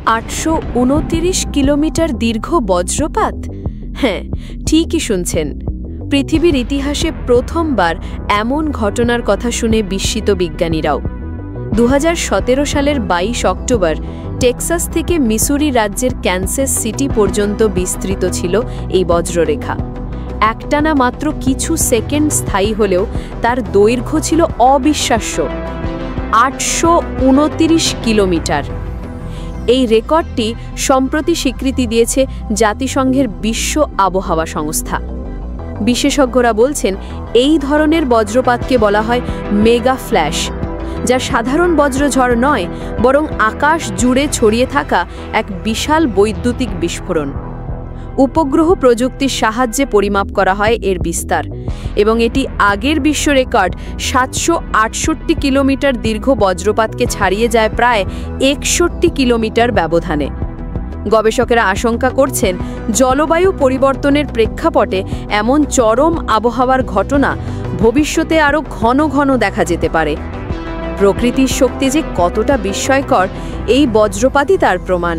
829 kilometre দীর্ঘ বজ্রপাত? হ্যাঁ, ঠিকই শুনছেন। পৃথিবীর ইতিহাসে প্রথমবার এমন ঘটনার কথা শুনে বিস্মিত বিজ্ঞানীরাও। 2017 সালের 22 অক্টোবর টেক্সাস থেকে মিসুরি রাজ্যের ক্যানসাস সিটি পর্যন্ত বিস্তৃত ছিল এই বজ্ররেখা। একটানা মাত্র কিছু সেকেন্ড স্থায়ী হলেও তার দৈর্ঘ্য ছিল অবিশ্বাস্য, 829 কিলোমিটার। এই রেকর্ডটি সম্প্রতি স্বীকৃতি দিয়েছে জাতিসংঘের বিশ্ব আবহাওয়া সংস্থা। বিশেষজ্ঞরা বলছেন, এই ধরনের বজ্রপাতকে বলা হয় মেগা ফ্ল্যাশ, যা সাধারণ বজ্রঝড় নয়, বরং আকাশ জুড়ে ছড়িয়ে থাকা এক বিশাল বৈদ্যুতিক বিস্ফোরণ। উপগ্রহ প্রযুক্তির সাহায্যে পরিমাপ করা হয় এর বিস্তার, এবং এটি আগের বিশ্ব রেকর্ড 768 কিলোমিটার দীর্ঘ বজ্রপাতকে ছাড়িয়ে যায় প্রায় 61 কিলোমিটার ব্যবধানে। গবেষকেরা আশঙ্কা করছেন, জলবায়ু পরিবর্তনের প্রেক্ষাপটে এমন চরম আবহাওয়ার ঘটনা ভবিষ্যতে আরও ঘন ঘন দেখা যেতে পারে। প্রকৃতির শক্তি যে কতটা বিস্ময়কর, এই বজ্রপাতই তার প্রমাণ।